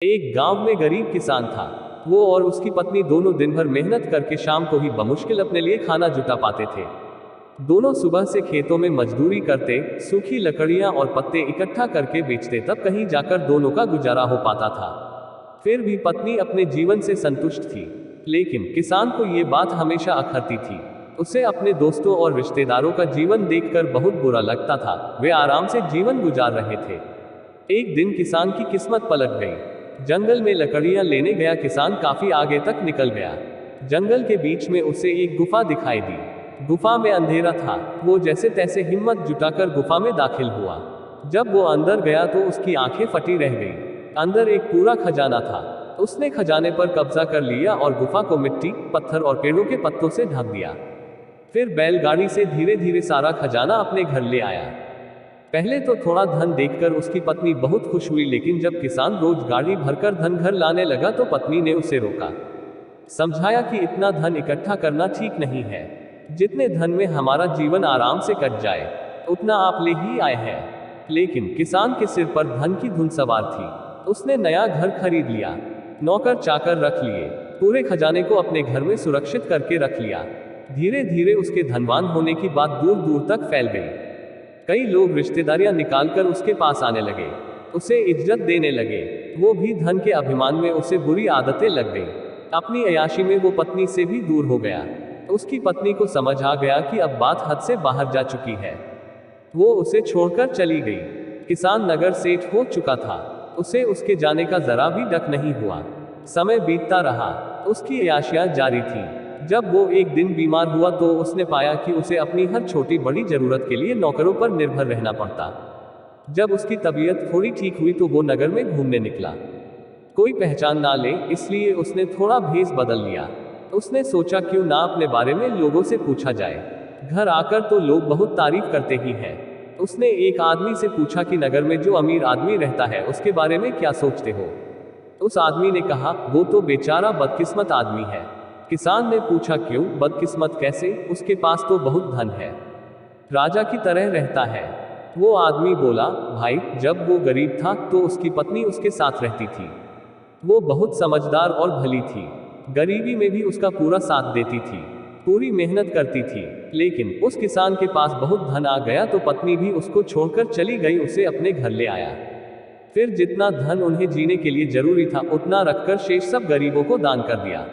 एक गांव में गरीब किसान था। वो और उसकी पत्नी दोनों दिन भर मेहनत करके शाम को ही बमुश्किल अपने लिए खाना जुटा पाते थे। दोनों सुबह से खेतों में मजदूरी करते, सूखी लकड़ियां और पत्ते इकट्ठा करके बेचते, तब कहीं जाकर दोनों का गुजारा हो पाता था। फिर भी पत्नी अपने जीवन से संतुष्ट थी। लेकिन किसान को ये बात हमेशा अखरती थी। उसे अपने दोस्तों और रिश्तेदारों का जीवन देखकर बहुत बुरा लगता था। वे आराम से जीवन गुजार रहे थे। एक दिन किसान की किस्मत पलट गई। जंगल में लकड़ियां लेने गया किसान काफी आगे तक निकल गया। जंगल के बीच में उसे एक गुफा दिखाई दी। गुफा में अंधेरा था। वो जैसे तैसे हिम्मत जुटाकर गुफा में दाखिल हुआ। जब वो अंदर गया तो उसकी आंखें फटी रह गईं। अंदर एक पूरा खजाना था। उसने खजाने पर कब्जा कर लिया और गुफा को मिट्टी, पत्थर और पेड़ों के पत्तों से ढक दिया। फिर बैलगाड़ी से धीरे धीरे सारा खजाना अपने घर ले आया। पहले तो थोड़ा धन देखकर उसकी पत्नी बहुत खुश हुई, लेकिन जब किसान रोज गाड़ी भरकर धन घर लाने लगा तो पत्नी ने उसे रोका। समझाया कि इतना धन इकट्ठा करना ठीक नहीं है। जितने धन में हमारा जीवन आराम से कट जाए, उतना आप ले ही आए हैं। लेकिन किसान के सिर पर धन की धुन सवार थी। उसने नया घर खरीद लिया, नौकर चाकर रख लिए, पूरे खजाने को अपने घर में सुरक्षित करके रख लिया। धीरे धीरे उसके धनवान होने की बात दूर दूर तक फैल गई। कई लोग रिश्तेदारियां निकालकर उसके पास आने लगे, उसे इज्जत देने लगे। वो भी धन के अभिमान में उसे बुरी आदतें लग गई। अपनी अयाशी में वो पत्नी से भी दूर हो गया। उसकी पत्नी को समझ आ गया कि अब बात हद से बाहर जा चुकी है। वो उसे छोड़कर चली गई। किसान नगर सेठ हो चुका था। उसे उसके जाने का जरा भी डक नहीं हुआ। समय बीतता रहा, उसकी अयाशियां जारी थी। जब वो एक दिन बीमार हुआ तो उसने पाया कि उसे अपनी हर छोटी बड़ी जरूरत के लिए नौकरों पर निर्भर रहना पड़ता। जब उसकी तबीयत थोड़ी ठीक हुई तो वो नगर में घूमने निकला। कोई पहचान ना ले इसलिए उसने थोड़ा भेष बदल लिया। उसने सोचा क्यों ना अपने बारे में लोगों से पूछा जाए। घर आकर तो लोग बहुत तारीफ करते ही हैं। उसने एक आदमी से पूछा कि नगर में जो अमीर आदमी रहता है उसके बारे में क्या सोचते हो। उस आदमी ने कहा, वो तो बेचारा बदकिस्मत आदमी है। किसान ने पूछा, क्यों बदकिस्मत कैसे? उसके पास तो बहुत धन है, राजा की तरह रहता है। वो आदमी बोला, भाई जब वो गरीब था तो उसकी पत्नी उसके साथ रहती थी। वो बहुत समझदार और भली थी। गरीबी में भी उसका पूरा साथ देती थी, पूरी मेहनत करती थी। लेकिन उस किसान के पास बहुत धन आ गया तो पत्नी भी उसको छोड़कर चली गई, उसे अपने घर ले आया। फिर जितना धन उन्हें जीने के लिए जरूरी था उतना रखकर शेष सब गरीबों को दान कर दिया।